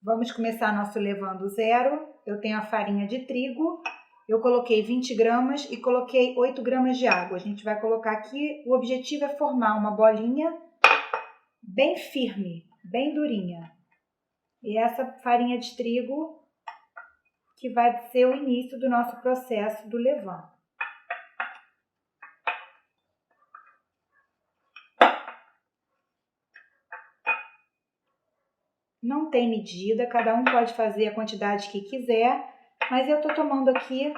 Vamos começar nosso levando zero. Eu tenho a farinha de trigo, eu coloquei 20 gramas e coloquei 8 gramas de água. A gente vai colocar aqui, o objetivo é formar uma bolinha bem firme, bem durinha. E essa farinha de trigo que vai ser o início do nosso processo do levain. Não tem medida, cada um pode fazer a quantidade que quiser, mas eu tô tomando aqui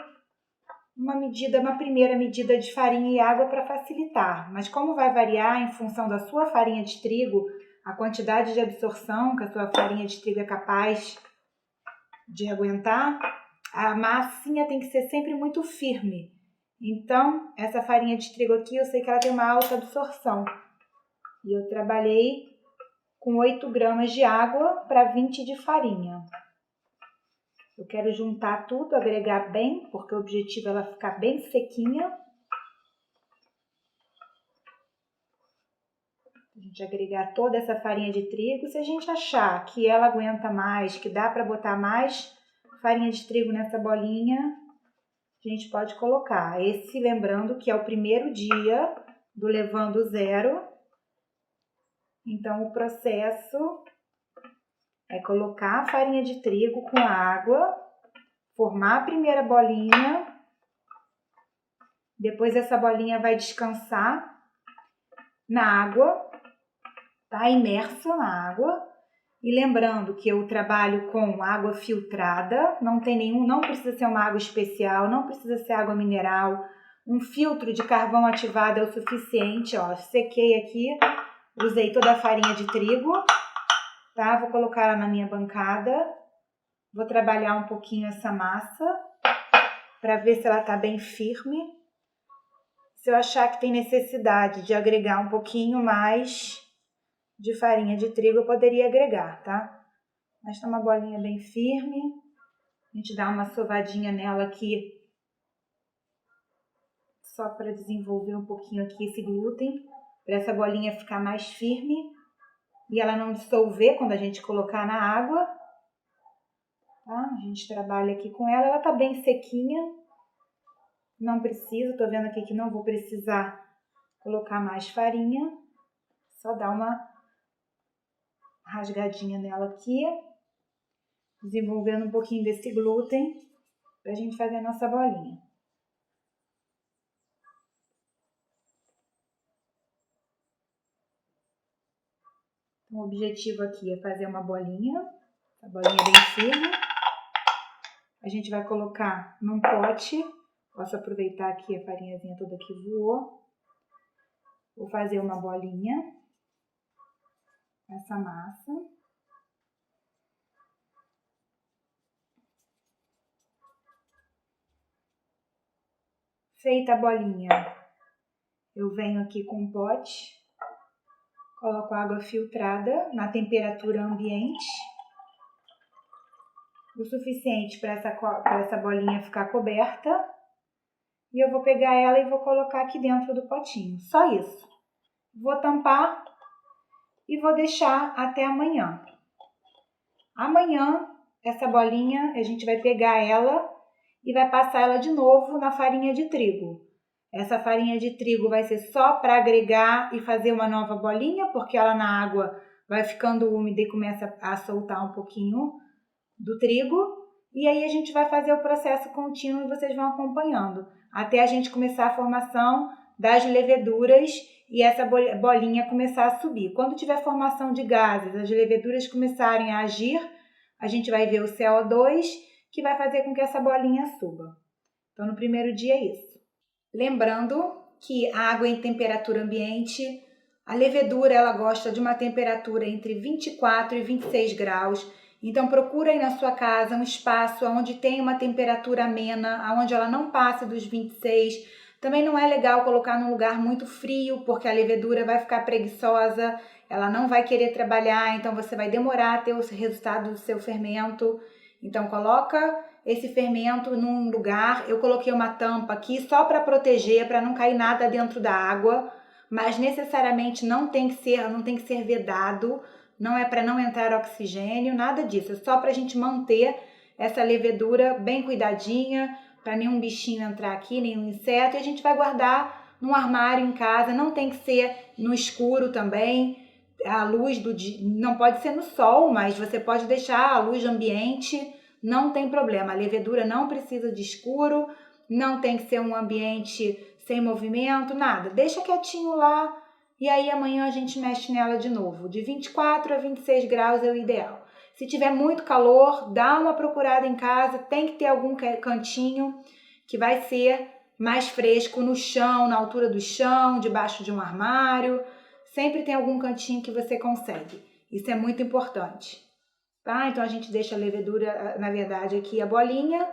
uma primeira medida de farinha e água para facilitar. Mas como vai variar em função da sua farinha de trigo, a quantidade de absorção que a sua farinha de trigo é capaz de aguentar, a massinha tem que ser sempre muito firme. Então, essa farinha de trigo aqui, eu sei que ela tem uma alta absorção. E eu trabalhei com 8 gramas de água para 20 de farinha. Eu quero juntar tudo, agregar bem, porque o objetivo é ela ficar bem sequinha. A gente agregar toda essa farinha de trigo. Se a gente achar que ela aguenta mais, que dá para botar mais farinha de trigo nessa bolinha, a gente pode colocar. Esse, lembrando que é o primeiro dia do levando zero. Então, o processo é colocar a farinha de trigo com a água, formar a primeira bolinha, depois essa bolinha vai descansar na água, tá imersa na água. E lembrando que eu trabalho com água filtrada, não precisa ser uma água especial, não precisa ser água mineral. Um filtro de carvão ativado é o suficiente, ó. Sequei aqui, usei toda a farinha de trigo, tá? Vou colocar ela na minha bancada. Vou trabalhar um pouquinho essa massa para ver se ela tá bem firme. Se eu achar que tem necessidade de agregar um pouquinho mais de farinha de trigo, eu poderia agregar, tá? Mas tá uma bolinha bem firme. A gente dá uma sovadinha nela aqui, só para desenvolver um pouquinho aqui esse glúten, para essa bolinha ficar mais firme e ela não dissolver quando a gente colocar na água. Tá? A gente trabalha aqui com ela tá bem sequinha. Não preciso, tô vendo aqui que não vou precisar colocar mais farinha. Só dar uma rasgadinha nela aqui, desenvolvendo um pouquinho desse glúten pra gente fazer a nossa bolinha. Então, o objetivo aqui é fazer uma bolinha, a bolinha bem firme. A gente vai colocar num pote, posso aproveitar aqui a farinhazinha toda que voou. Vou fazer uma bolinha, essa massa. Feita a bolinha, eu venho aqui com um pote, coloco água filtrada na temperatura ambiente, o suficiente para essa bolinha ficar coberta. E eu vou pegar ela e vou colocar aqui dentro do potinho, só isso. Vou tampar e vou deixar até amanhã. Amanhã, essa bolinha, a gente vai pegar ela e vai passar ela de novo na farinha de trigo. Essa farinha de trigo vai ser só para agregar e fazer uma nova bolinha, porque ela na água vai ficando úmida e começa a soltar um pouquinho do trigo. E aí a gente vai fazer o processo contínuo e vocês vão acompanhando, até a gente começar a formação das leveduras e essa bolinha começar a subir. Quando tiver formação de gases, as leveduras começarem a agir, a gente vai ver o CO2, que vai fazer com que essa bolinha suba. Então, no primeiro dia é isso. Lembrando que a água em temperatura ambiente, a levedura ela gosta de uma temperatura entre 24 e 26 graus. Então, procura aí na sua casa um espaço onde tem uma temperatura amena, onde ela não passe dos 26. Também não é legal colocar num lugar muito frio, porque a levedura vai ficar preguiçosa, ela não vai querer trabalhar, então você vai demorar a ter o resultado do seu fermento. Então, coloca esse fermento num lugar. Eu coloquei uma tampa aqui só para proteger, para não cair nada dentro da água, mas necessariamente não tem que ser vedado, não é para não entrar oxigênio, nada disso. É só para a gente manter essa levedura bem cuidadinha, para nenhum bichinho entrar aqui, nenhum inseto. E a gente vai guardar num armário em casa, não tem que ser no escuro também. A luz do dia, não pode ser no sol, mas você pode deixar a luz ambiente, não tem problema. A levedura não precisa de escuro, não tem que ser um ambiente sem movimento, nada. Deixa quietinho lá e aí amanhã a gente mexe nela de novo. De 24 a 26 graus é o ideal. Se tiver muito calor, dá uma procurada em casa, tem que ter algum cantinho que vai ser mais fresco no chão, na altura do chão, debaixo de um armário. Sempre tem algum cantinho que você consegue. Isso é muito importante. Tá? Então a gente deixa a levedura, na verdade, aqui a bolinha.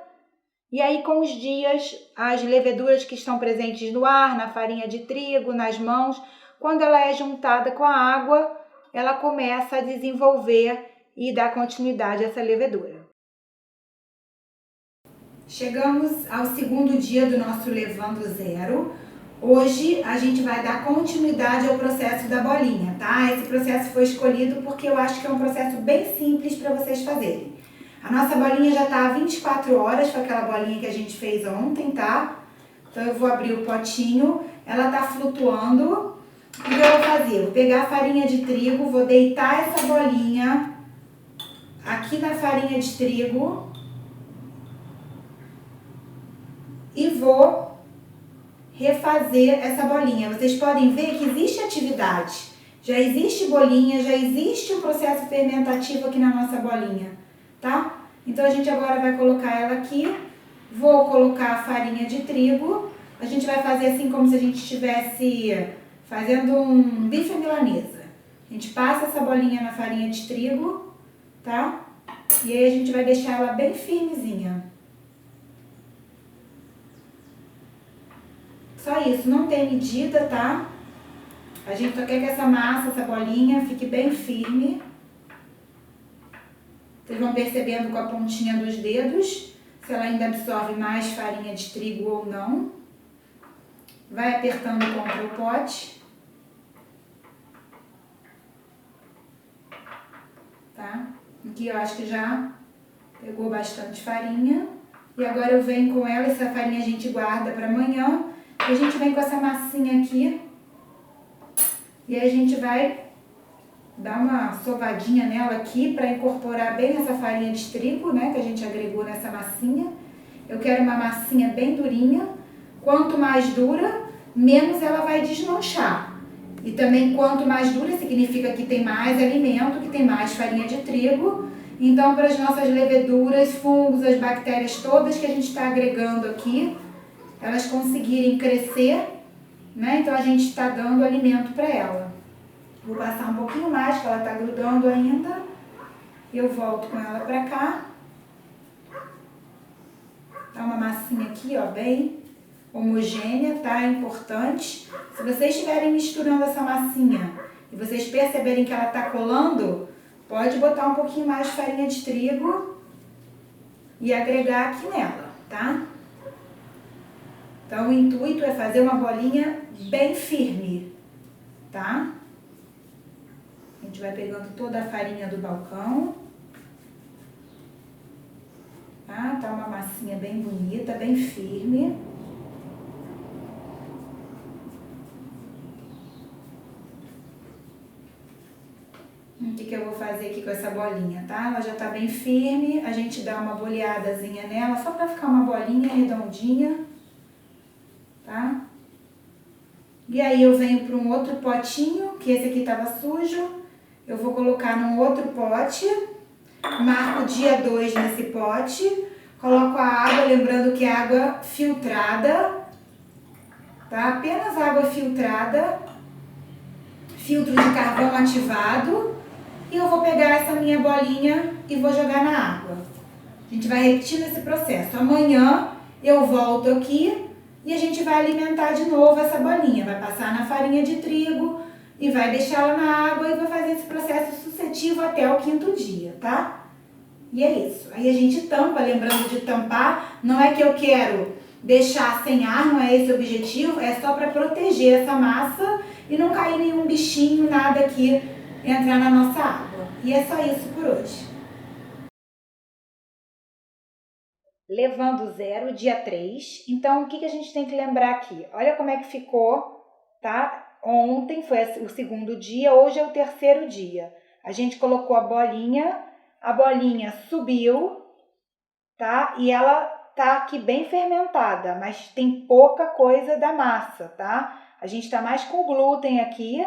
E aí, com os dias, as leveduras que estão presentes no ar, na farinha de trigo, nas mãos, quando ela é juntada com a água, ela começa a desenvolver e dar continuidade a essa levedura. Chegamos ao segundo dia do nosso Levando Zero. Hoje a gente vai dar continuidade ao processo da bolinha, tá? Esse processo foi escolhido porque eu acho que é um processo bem simples para vocês fazerem. A nossa bolinha já tá há 24 horas, foi aquela bolinha que a gente fez ontem, tá? Então eu vou abrir o potinho, ela tá flutuando. O que eu vou fazer? Vou pegar a farinha de trigo, vou deitar essa bolinha aqui na farinha de trigo e vou refazer essa bolinha. Vocês podem ver que existe atividade, já existe bolinha, já existe um processo fermentativo aqui na nossa bolinha. Tá? Então a gente agora vai colocar ela aqui, vou colocar a farinha de trigo, a gente vai fazer assim como se a gente estivesse fazendo um bife à milanesa. A gente passa essa bolinha na farinha de trigo, tá? E aí a gente vai deixar ela bem firmezinha. Só isso, não tem medida, tá? A gente só quer que essa massa, essa bolinha fique bem firme. Vocês vão percebendo com a pontinha dos dedos se ela ainda absorve mais farinha de trigo ou não. Vai apertando contra o pote. Tá? Aqui eu acho que já pegou bastante farinha. E agora eu venho com ela, essa farinha a gente guarda para amanhã. E a gente vem com essa massinha aqui. E aí a gente vai dar uma sovadinha nela aqui para incorporar bem essa farinha de trigo, né, que a gente agregou nessa massinha. Eu quero uma massinha bem durinha. Quanto mais dura, menos ela vai desmanchar. E também quanto mais dura significa que tem mais alimento, que tem mais farinha de trigo. Então, para as nossas leveduras, fungos, as bactérias todas que a gente está agregando aqui, elas conseguirem crescer, né? Então a gente está dando alimento para ela. Vou passar um pouquinho mais, que ela tá grudando ainda. Eu volto com ela pra cá. Tá uma massinha aqui, ó, bem homogênea, tá? É importante. Se vocês estiverem misturando essa massinha e vocês perceberem que ela tá colando, pode botar um pouquinho mais de farinha de trigo e agregar aqui nela, tá? Então o intuito é fazer uma bolinha bem firme, tá? A gente vai pegando toda a farinha do balcão. Tá uma massinha bem bonita, bem firme. O que eu vou fazer aqui com essa bolinha, tá? Ela já tá bem firme, a gente dá uma boleadazinha nela, só pra ficar uma bolinha redondinha, tá? E aí eu venho para um outro potinho, que esse aqui tava sujo. Eu vou colocar num outro pote, marco dia 2 nesse pote, coloco a água, lembrando que é água filtrada, tá? Apenas água filtrada, filtro de carvão ativado, e eu vou pegar essa minha bolinha e vou jogar na água. A gente vai repetindo esse processo. Amanhã eu volto aqui e a gente vai alimentar de novo essa bolinha, vai passar na farinha de trigo, e vai deixar ela na água e vai fazer esse processo sucessivo até o 5º dia, tá? E é isso. Aí a gente tampa, lembrando de tampar, não é que eu quero deixar sem ar, não é esse o objetivo, é só para proteger essa massa e não cair nenhum bichinho, nada aqui entrar na nossa água. E é só isso por hoje. Levando zero, dia 3. Então, o que a gente tem que lembrar aqui? Olha como é que ficou, tá? Ontem foi o segundo dia, hoje é o terceiro dia. A gente colocou a bolinha subiu, tá? E ela tá aqui bem fermentada, mas tem pouca coisa da massa, tá? A gente tá mais com glúten aqui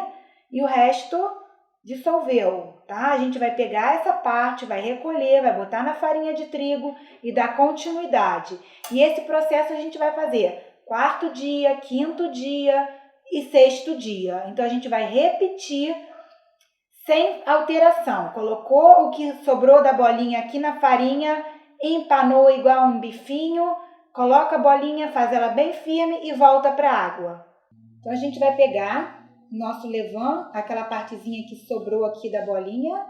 e o resto dissolveu, tá? A gente vai pegar essa parte, vai recolher, vai botar na farinha de trigo e dar continuidade. E esse processo a gente vai fazer 4º dia, 5º dia e 6º dia. Então a gente vai repetir sem alteração. Colocou o que sobrou da bolinha aqui na farinha, empanou igual um bifinho, coloca a bolinha, faz ela bem firme e volta para a água. Então a gente vai pegar o nosso levain, aquela partezinha que sobrou aqui da bolinha,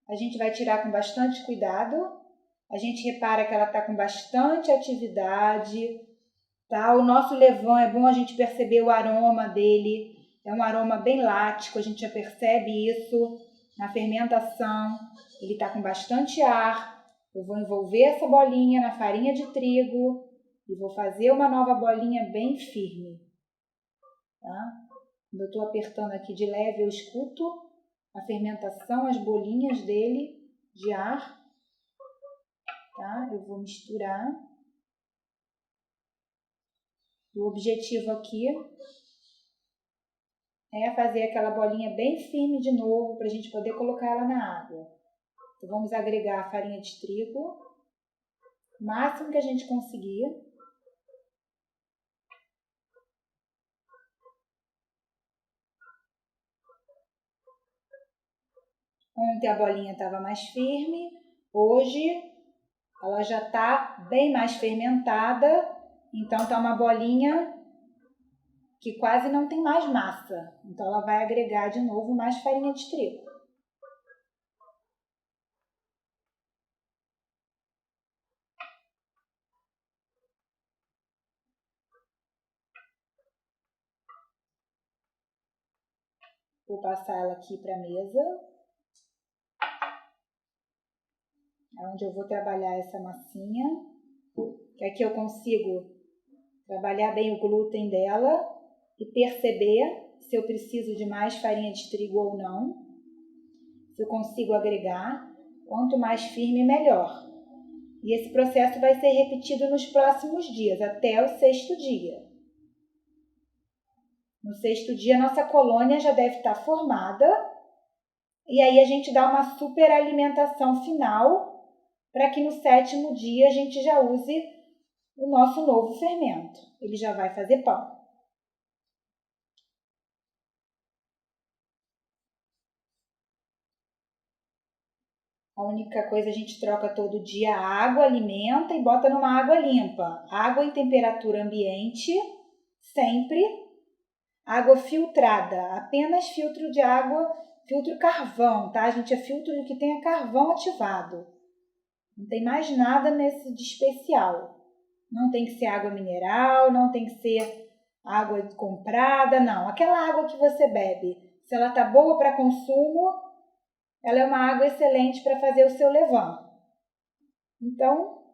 a gente vai tirar com bastante cuidado. A gente repara que ela está com bastante atividade, tá? O nosso levain é bom a gente perceber o aroma dele. É um aroma bem lático, a gente já percebe isso na fermentação. Ele está com bastante ar. Eu vou envolver essa bolinha na farinha de trigo e vou fazer uma nova bolinha bem firme. Tá? Quando eu estou apertando aqui de leve, eu escuto a fermentação, as bolinhas dele de ar. Tá? Eu vou misturar. O objetivo aqui é fazer aquela bolinha bem firme de novo para a gente poder colocar ela na água. Então, vamos agregar a farinha de trigo, o máximo que a gente conseguir. Ontem a bolinha estava mais firme, hoje ela já está bem mais fermentada, então está uma bolinha que quase não tem mais massa. Então ela vai agregar de novo mais farinha de trigo. Vou passar ela aqui para a mesa, onde eu vou trabalhar essa massinha, que aqui eu consigo trabalhar bem o glúten dela e perceber se eu preciso de mais farinha de trigo ou não, se eu consigo agregar, quanto mais firme, melhor. E esse processo vai ser repetido nos próximos dias, até o 6º dia. No 6º dia, nossa colônia já deve estar formada, e aí a gente dá uma superalimentação final, para que no 7º dia a gente já use o nosso novo fermento. Ele já vai fazer pão. A única coisa, a gente troca todo dia a água, alimenta e bota numa água limpa. Água em temperatura ambiente, sempre. Água filtrada, apenas filtro de água, filtro carvão, tá? A gente é filtro que tenha carvão ativado. Não tem mais nada nesse de especial. Não tem que ser água mineral, não tem que ser água comprada, não. Aquela água que você bebe, se ela tá boa para consumo, ela é uma água excelente para fazer o seu levain. Então,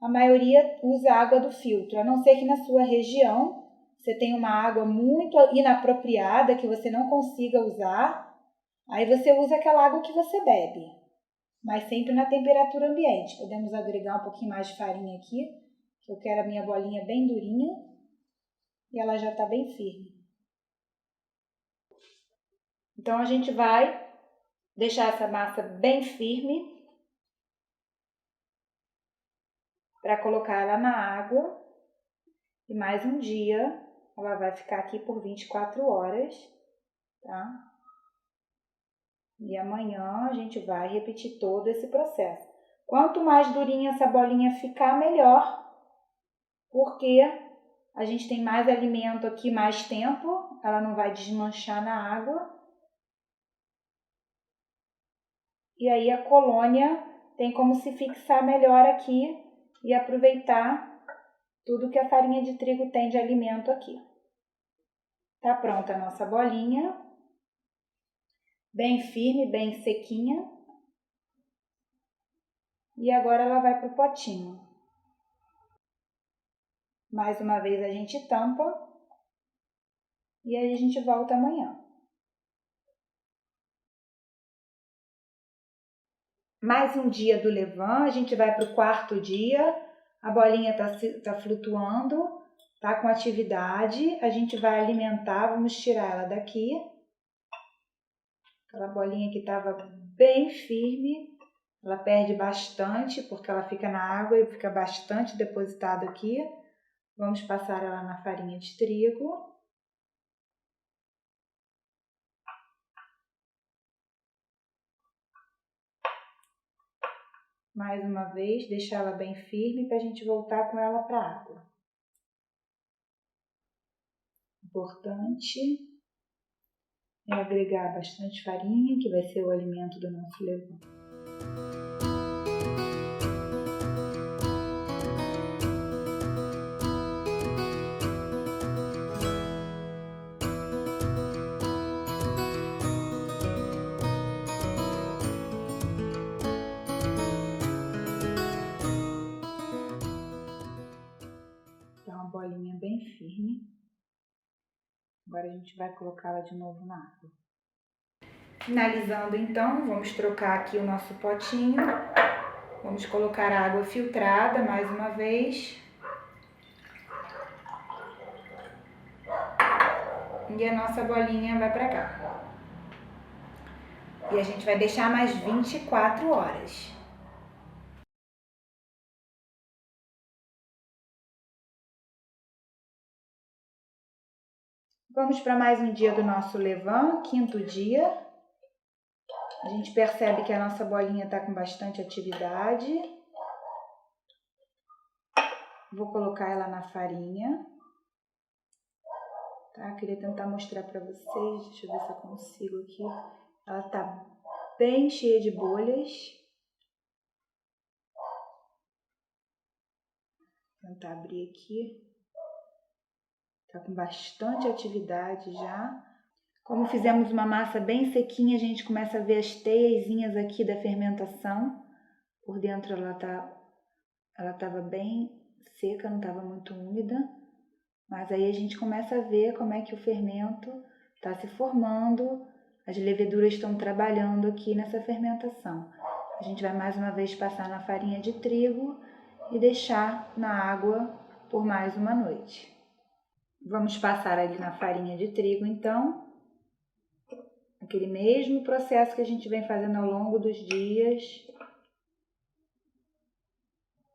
a maioria usa água do filtro, a não ser que na sua região você tenha uma água muito inapropriada que você não consiga usar, aí você usa aquela água que você bebe, mas sempre na temperatura ambiente. Podemos agregar um pouquinho mais de farinha aqui, que eu quero a minha bolinha bem durinha e ela já está bem firme. Então, a gente vai deixar essa massa bem firme para colocar ela na água e mais um dia ela vai ficar aqui por 24 horas, tá? E amanhã a gente vai repetir todo esse processo. Quanto mais durinha essa bolinha ficar, melhor, porque a gente tem mais alimento aqui, mais tempo, ela não vai desmanchar na água. E aí a colônia tem como se fixar melhor aqui e aproveitar tudo que a farinha de trigo tem de alimento aqui. Tá pronta a nossa bolinha. bem firme, bem sequinha. E agora ela vai para o potinho. Mais uma vez a gente tampa e aí a gente volta amanhã. Mais um dia do levain, a gente vai para o quarto dia, a bolinha tá flutuando, tá com atividade, a gente vai alimentar, vamos tirar ela daqui. Aquela bolinha que estava bem firme, ela perde bastante porque ela fica na água e fica bastante depositado aqui. Vamos passar ela na farinha de trigo. Mais uma vez, deixar ela bem firme para a gente voltar com ela para a água. Importante é agregar bastante farinha, que vai ser o alimento do nosso levain. Dá uma bolinha bem firme. Agora a gente vai colocá-la de novo na água. Finalizando então, vamos trocar aqui o nosso potinho. Vamos colocar a água filtrada mais uma vez. E a nossa bolinha vai para cá. E a gente vai deixar mais 24 horas. Vamos para mais um dia do nosso levain, quinto dia. A gente percebe que a nossa bolinha está com bastante atividade. Vou colocar ela na farinha. Tá? Queria tentar mostrar para vocês, deixa eu ver se eu consigo aqui. Ela está bem cheia de bolhas. Vou tentar abrir aqui. Está com bastante atividade já. Como fizemos uma massa bem sequinha, a gente começa a ver as teiazinhas aqui da fermentação. Por dentro ela estava bem seca, não estava muito úmida. Mas aí a gente começa a ver como é que o fermento está se formando. As leveduras estão trabalhando aqui nessa fermentação. A gente vai mais uma vez passar na farinha de trigo e deixar na água por mais uma noite. Vamos passar ali na farinha de trigo, então. Aquele mesmo processo que a gente vem fazendo ao longo dos dias.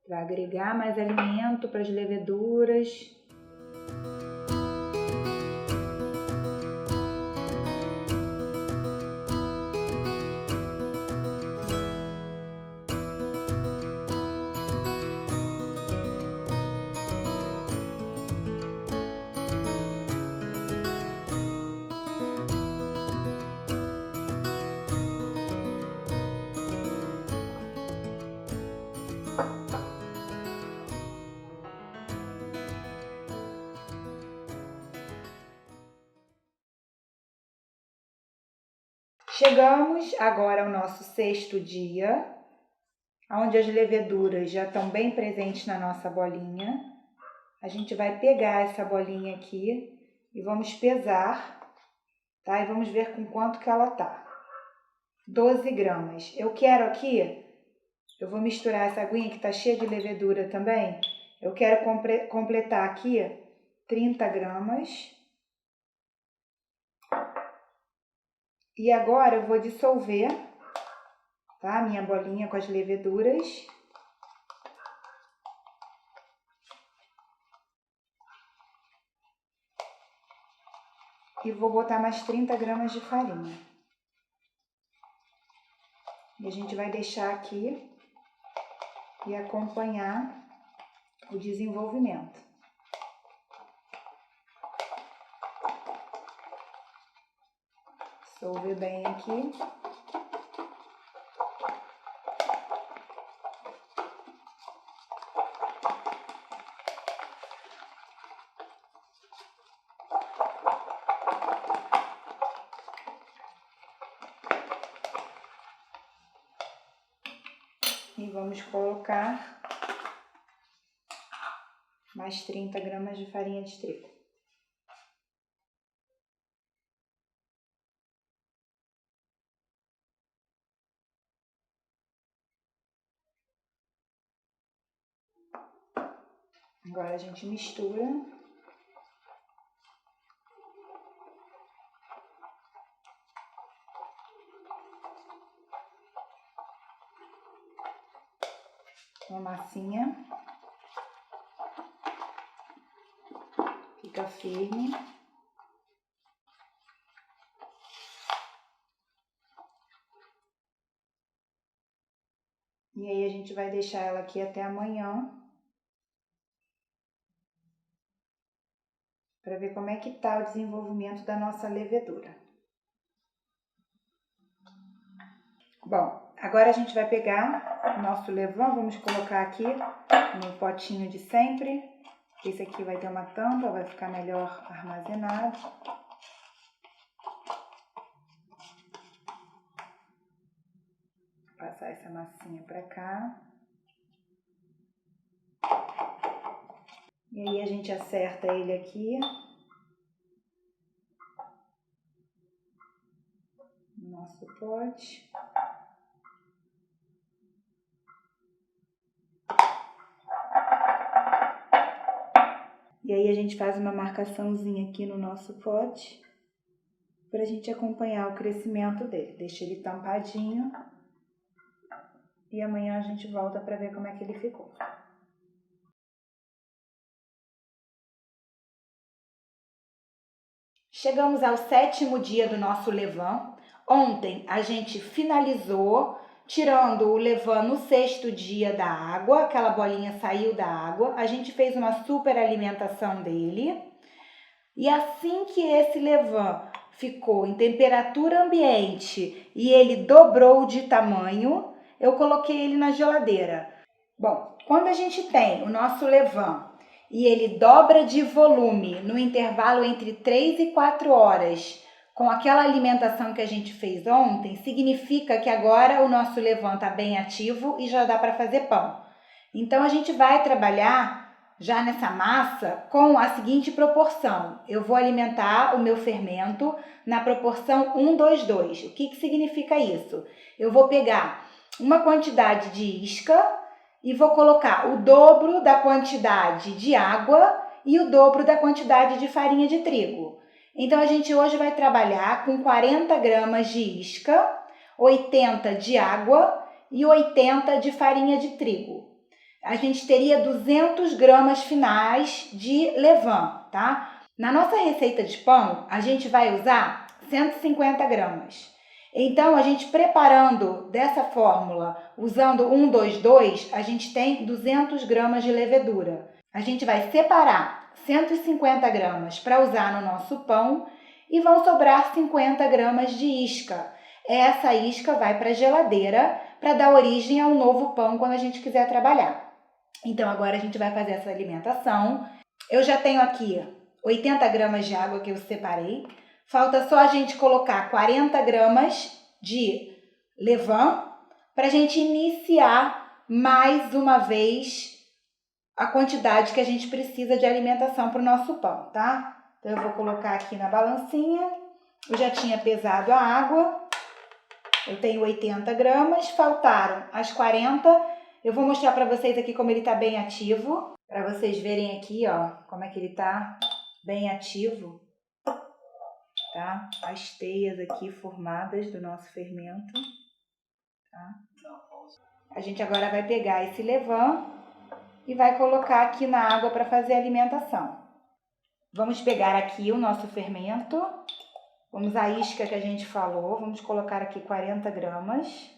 Para agregar mais alimento para as leveduras. Chegamos agora ao nosso sexto dia, onde as leveduras já estão bem presentes na nossa bolinha. A gente vai pegar essa bolinha aqui e vamos pesar, tá? E vamos ver com quanto que ela tá. 12 gramas. Eu quero aqui, eu vou misturar essa aguinha que tá cheia de levedura também. Eu quero completar aqui 30 gramas. E agora eu vou dissolver, tá? A minha bolinha com as leveduras. E vou botar mais 30 gramas de farinha. E a gente vai deixar aqui e acompanhar o desenvolvimento. Dissolver bem aqui. E vamos colocar mais 30 gramas de farinha de trigo. Agora a gente mistura. Uma massinha. Fica firme. E aí a gente vai deixar ela aqui até amanhã. Para ver como é que tá o desenvolvimento da nossa levedura. Bom, agora a gente vai pegar o nosso levain, vamos colocar aqui no potinho de sempre. Esse aqui vai ter uma tampa, vai ficar melhor armazenado. Vou passar essa massinha para cá. E aí a gente acerta ele aqui. No nosso pote. E aí a gente faz uma marcaçãozinha aqui no nosso pote para a gente acompanhar o crescimento dele. Deixa ele tampadinho e amanhã a gente volta para ver como é que ele ficou. Chegamos ao 7º dia do nosso levain. Ontem a gente finalizou tirando o levain no 6º dia da água, aquela bolinha saiu da água, a gente fez uma super alimentação dele. E assim que esse levain ficou em temperatura ambiente e ele dobrou de tamanho, eu coloquei ele na geladeira. Bom, quando a gente tem o nosso levain e ele dobra de volume no intervalo entre 3 e 4 horas, com aquela alimentação que a gente fez ontem, significa que agora o nosso levain está bem ativo e já dá para fazer pão. Então a gente vai trabalhar já nessa massa com a seguinte proporção. Eu vou alimentar o meu fermento na proporção 1:2:2. O que significa isso? Eu vou pegar uma quantidade de isca e vou colocar o dobro da quantidade de água e o dobro da quantidade de farinha de trigo. Então a gente hoje vai trabalhar com 40 gramas de isca, 80 de água e 80 de farinha de trigo. A gente teria 200 gramas finais de levain, tá? Na nossa receita de pão, a gente vai usar 150 gramas. Então, a gente preparando dessa fórmula, usando 1:2:2, a gente tem 200 gramas de levedura. A gente vai separar 150 gramas para usar no nosso pão e vão sobrar 50 gramas de isca. Essa isca vai para a geladeira para dar origem ao novo pão quando a gente quiser trabalhar. Então, agora a gente vai fazer essa alimentação. Eu já tenho aqui 80 gramas de água que eu separei. Falta só a gente colocar 40 gramas de levain para a gente iniciar mais uma vez a quantidade que a gente precisa de alimentação para o nosso pão, tá? Então, eu vou colocar aqui na balancinha. Eu já tinha pesado a água. Eu tenho 80 gramas, faltaram as 40. Eu vou mostrar para vocês aqui como ele está bem ativo, para vocês verem aqui, ó, como é que ele está bem ativo, tá? As teias aqui formadas do nosso fermento, tá? A gente agora vai pegar esse levain e vai colocar aqui na água para fazer a alimentação. Vamos pegar aqui o nosso fermento, vamos a isca que a gente falou, vamos colocar aqui 40 gramas.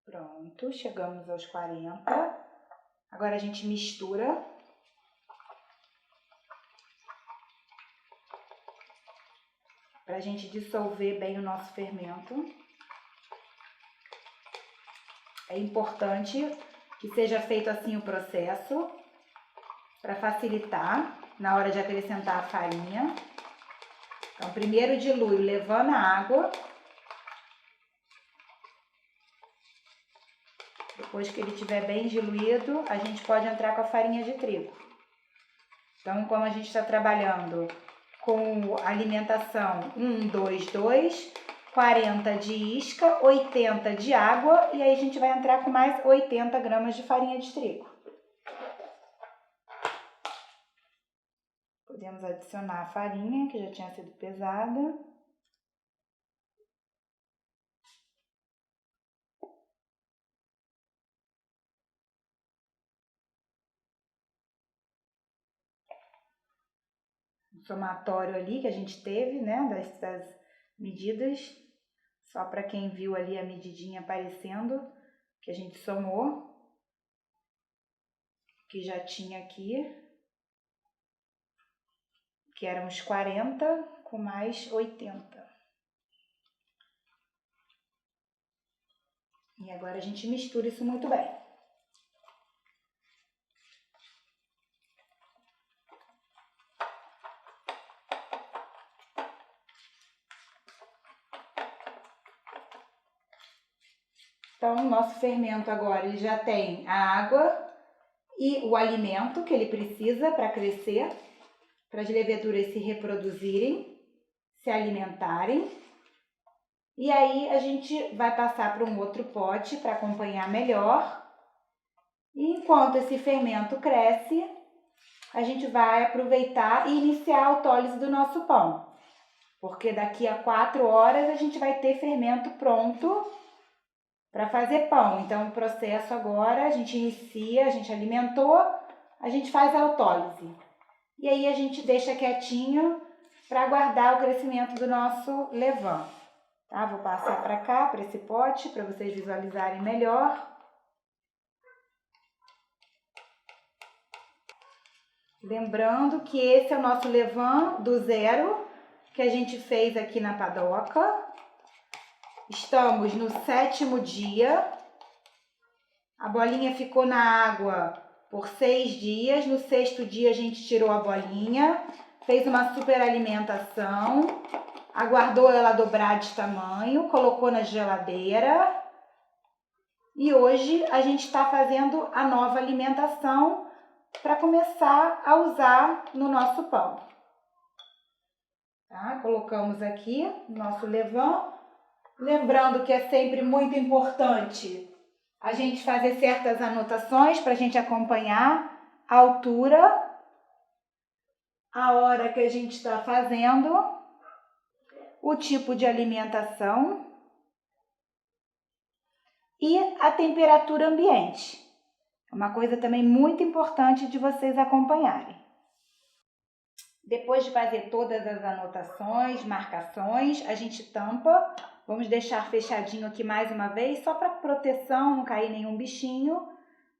Pronto, chegamos aos 40. Agora a gente mistura. para a gente dissolver bem o nosso fermento. É importante que seja feito assim o processo, para facilitar na hora de acrescentar a farinha. Então, primeiro dilui levando a água. Depois que ele estiver bem diluído, a gente pode entrar com a farinha de trigo. Então, como a gente está trabalhando com alimentação 1, 2, 2, 40 de isca, 80 de água, e aí a gente vai entrar com mais 80 gramas de farinha de trigo. Podemos adicionar a farinha, que já tinha sido pesada. O somatório ali que a gente teve, né, das medidas, só para quem viu ali a medidinha aparecendo, que a gente somou, que já tinha aqui, que eram os 40 com mais 80. E agora a gente mistura isso muito bem. Então, o nosso fermento agora ele já tem a água e o alimento que ele precisa para crescer, para as leveduras se reproduzirem, se alimentarem. E aí a gente vai passar para um outro pote para acompanhar melhor. E enquanto esse fermento cresce, a gente vai aproveitar e iniciar a autólise do nosso pão. Porque daqui a 4 horas a gente vai ter fermento pronto para fazer pão. Então o processo agora a gente inicia, a gente alimentou, a gente faz a autólise. E aí a gente deixa quietinho para aguardar o crescimento do nosso levain. Tá? Vou passar para cá, para esse pote, para vocês visualizarem melhor. Lembrando que esse é o nosso levain do zero, que a gente fez aqui na padoca. Estamos no 7º dia. A bolinha ficou na água por 6 dias. No 6º dia a gente tirou a bolinha, fez uma super alimentação, aguardou ela dobrar de tamanho, colocou na geladeira. E hoje a gente está fazendo a nova alimentação para começar a usar no nosso pão. Tá? Colocamos aqui o nosso levain. Lembrando que é sempre muito importante a gente fazer certas anotações para a gente acompanhar a altura, a hora que a gente está fazendo, o tipo de alimentação e a temperatura ambiente. É uma coisa também muito importante de vocês acompanharem. Depois de fazer todas as anotações, marcações, a gente tampa. Vamos deixar fechadinho aqui mais uma vez, só para proteção, não cair nenhum bichinho,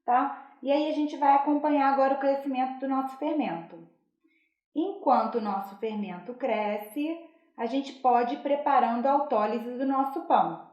tá? E aí a gente vai acompanhar agora o crescimento do nosso fermento. Enquanto o nosso fermento cresce, a gente pode ir preparando a autólise do nosso pão.